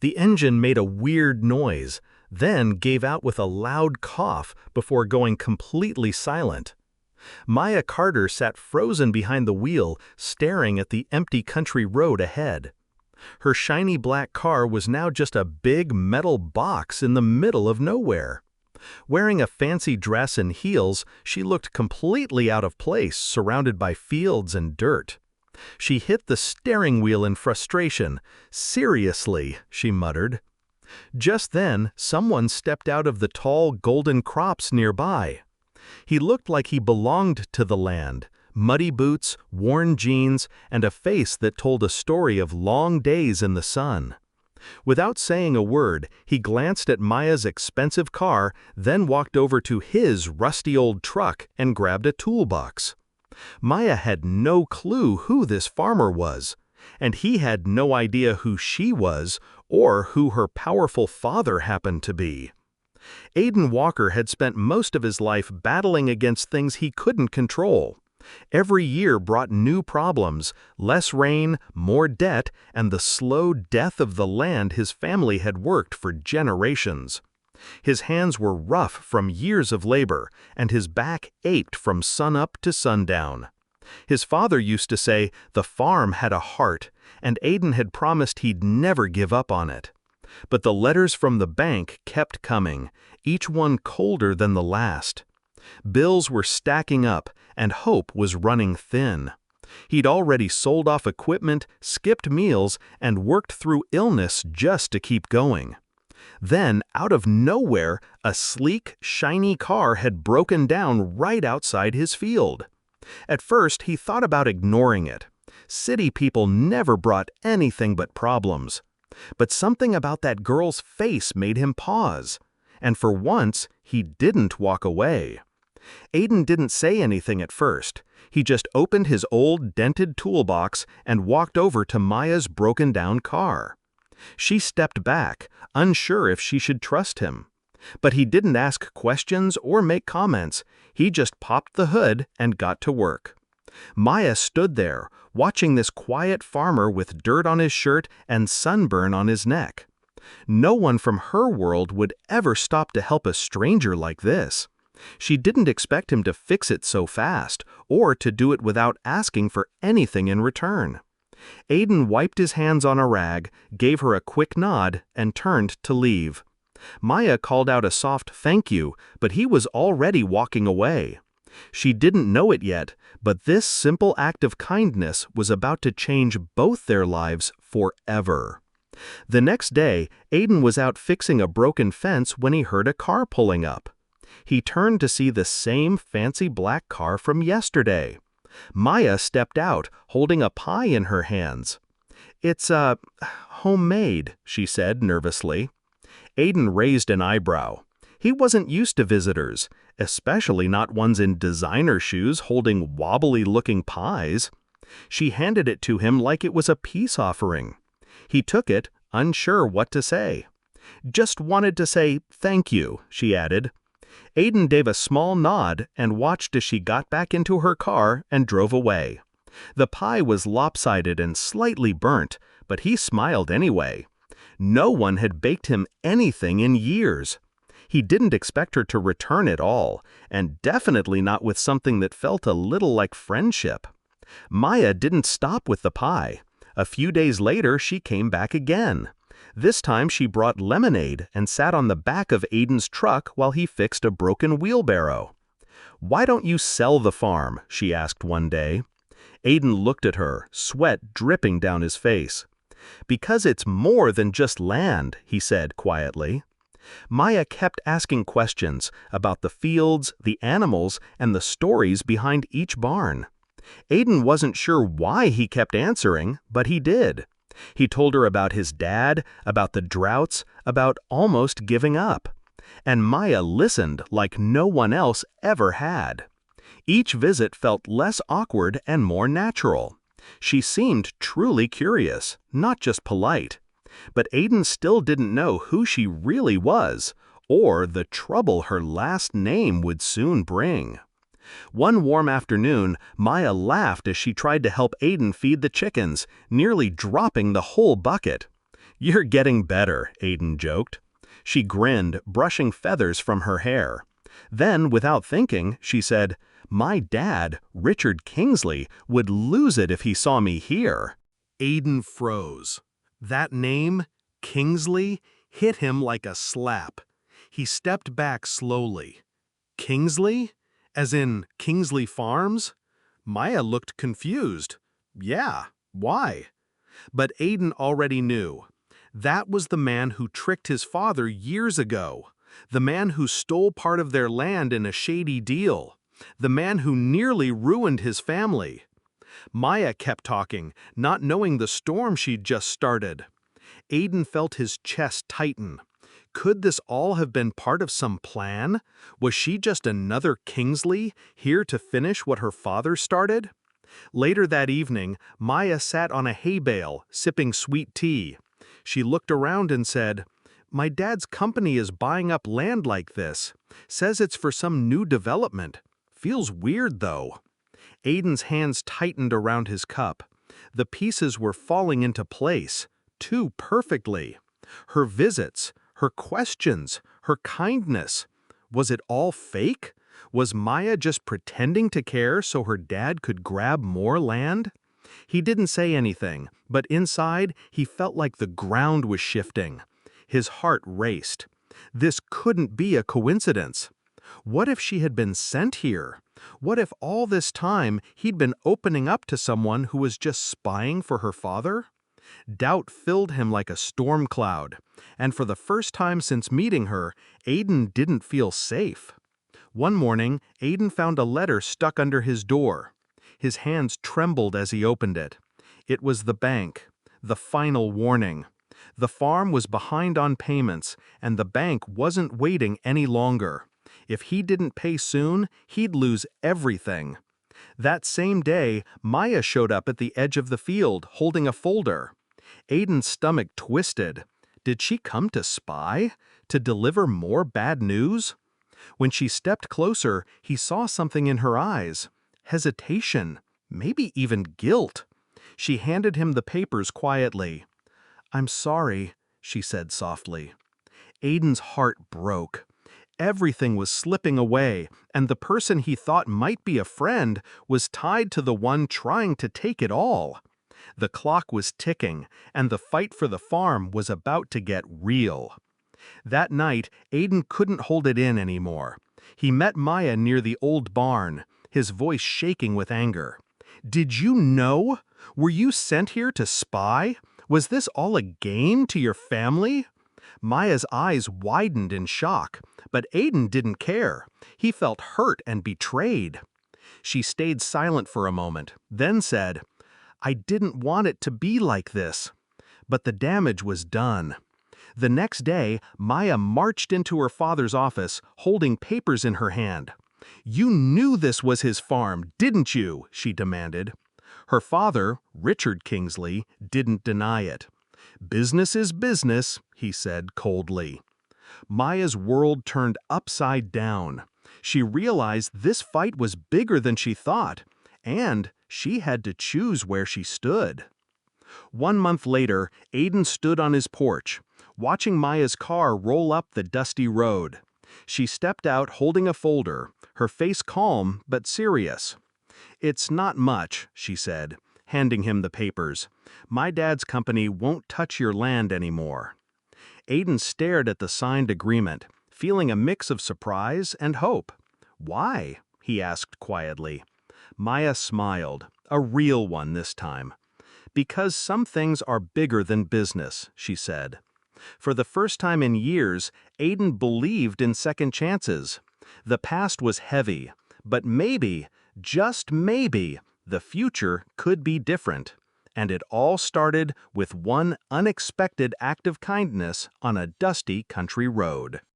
The engine made a weird noise, then gave out with a loud cough before going completely silent. Maya Carter sat frozen behind the wheel, staring at the empty country road ahead. Her shiny black car was now just a big metal box in the middle of nowhere. Wearing a fancy dress and heels, she looked completely out of place, surrounded by fields and dirt. She hit the steering wheel in frustration. "Seriously," she muttered. Just then, someone stepped out of the tall golden crops nearby. He looked like he belonged to the land. Muddy boots, worn jeans, and a face that told a story of long days in the sun. Without saying a word, he glanced at Maya's expensive car, then walked over to his rusty old truck and grabbed a toolbox. Maya had no clue who this farmer was, and he had no idea who she was or who her powerful father happened to be. Aiden Walker had spent most of his life battling against things he couldn't control. Every year brought new problems, less rain, more debt, and the slow death of the land his family had worked for generations. His hands were rough from years of labor, and his back ached from sunup to sundown. His father used to say the farm had a heart, and Aiden had promised he'd never give up on it. But the letters from the bank kept coming, each one colder than the last. Bills were stacking up, and hope was running thin. He'd already sold off equipment, skipped meals, and worked through illness just to keep going. Then, out of nowhere, a sleek, shiny car had broken down right outside his field. At first, he thought about ignoring it. City people never brought anything but problems. But something about that girl's face made him pause. And for once, he didn't walk away. Aiden didn't say anything at first. He just opened his old dented toolbox and walked over to Maya's broken-down car. She stepped back, unsure if she should trust him. But he didn't ask questions or make comments. He just popped the hood and got to work. Maya stood there, watching this quiet farmer with dirt on his shirt and sunburn on his neck. No one from her world would ever stop to help a stranger like this. She didn't expect him to fix it so fast, or to do it without asking for anything in return. Aiden wiped his hands on a rag, gave her a quick nod, and turned to leave. Maya called out a soft thank you, but he was already walking away. She didn't know it yet, but this simple act of kindness was about to change both their lives forever. The next day, Aiden was out fixing a broken fence when he heard a car pulling up. He turned to see the same fancy black car from yesterday. Maya stepped out, holding a pie in her hands. "It's, homemade," she said nervously. Aiden raised an eyebrow. He wasn't used to visitors, especially not ones in designer shoes holding wobbly-looking pies. She handed it to him like it was a peace offering. He took it, unsure what to say. "Just wanted to say thank you," she added. Aiden gave a small nod and watched as she got back into her car and drove away. The pie was lopsided and slightly burnt, but he smiled anyway. No one had baked him anything in years. He didn't expect her to return at all, and definitely not with something that felt a little like friendship. Maya didn't stop with the pie. A few days later, she came back again. This time she brought lemonade and sat on the back of Aiden's truck while he fixed a broken wheelbarrow. "Why don't you sell the farm?" she asked one day. Aiden looked at her, sweat dripping down his face. "Because it's more than just land," he said quietly. Maya kept asking questions about the fields, the animals, and the stories behind each barn. Aiden wasn't sure why he kept answering, but he did. He told her about his dad, about the droughts, about almost giving up. And Maya listened like no one else ever had. Each visit felt less awkward and more natural. She seemed truly curious, not just polite. But Aiden still didn't know who she really was, or the trouble her last name would soon bring. One warm afternoon, Maya laughed as she tried to help Aiden feed the chickens, nearly dropping the whole bucket. "You're getting better," Aiden joked. She grinned, brushing feathers from her hair. Then, without thinking, she said, "My dad, Richard Kingsley, would lose it if he saw me here." Aiden froze. That name, Kingsley, hit him like a slap. He stepped back slowly. Kingsley? As in Kingsley Farms? Maya looked confused. Yeah, why? But Aiden already knew. That was the man who tricked his father years ago. The man who stole part of their land in a shady deal. The man who nearly ruined his family. Maya kept talking, not knowing the storm she'd just started. Aiden felt his chest tighten. Could this all have been part of some plan? Was she just another Kingsley, here to finish what her father started? Later that evening, Maya sat on a hay bale, sipping sweet tea. She looked around and said, "My dad's company is buying up land like this. Says it's for some new development. Feels weird, though." Aiden's hands tightened around his cup. The pieces were falling into place, too perfectly. Her visits, her questions, her kindness. Was it all fake? Was Maya just pretending to care so her dad could grab more land? He didn't say anything, but inside he felt like the ground was shifting. His heart raced. This couldn't be a coincidence. What if she had been sent here? What if all this time he'd been opening up to someone who was just spying for her father? Doubt filled him like a storm cloud, and for the first time since meeting her, Aiden didn't feel safe. One morning, Aiden found a letter stuck under his door. His hands trembled as he opened it. It was the bank, the final warning. The farm was behind on payments, and the bank wasn't waiting any longer. If he didn't pay soon, he'd lose everything. That same day, Maya showed up at the edge of the field, holding a folder. Aiden's stomach twisted. Did she come to spy? To deliver more bad news? When she stepped closer, he saw something in her eyes. Hesitation, maybe even guilt. She handed him the papers quietly. "I'm sorry," she said softly. Aiden's heart broke. Everything was slipping away, and the person he thought might be a friend was tied to the one trying to take it all. The clock was ticking, and the fight for the farm was about to get real. That night, Aiden couldn't hold it in anymore. He met Maya near the old barn, his voice shaking with anger. "Did you know? Were you sent here to spy? Was this all a game to your family?" Maya's eyes widened in shock, but Aiden didn't care. He felt hurt and betrayed. She stayed silent for a moment, then said, "I didn't want it to be like this." But the damage was done. The next day, Maya marched into her father's office, holding papers in her hand. "You knew this was his farm, didn't you?" she demanded. Her father, Richard Kingsley, didn't deny it. "Business is business," he said coldly. Maya's world turned upside down. She realized this fight was bigger than she thought, and she had to choose where she stood. 1 month later, Aiden stood on his porch, watching Maya's car roll up the dusty road. She stepped out holding a folder, her face calm but serious. "It's not much," she said, handing him the papers. "My dad's company won't touch your land anymore." Aiden stared at the signed agreement, feeling a mix of surprise and hope. "Why?" he asked quietly. Maya smiled, a real one this time. "Because some things are bigger than business," she said. For the first time in years, Aiden believed in second chances. The past was heavy, but maybe, just maybe, the future could be different. And it all started with one unexpected act of kindness on a dusty country road.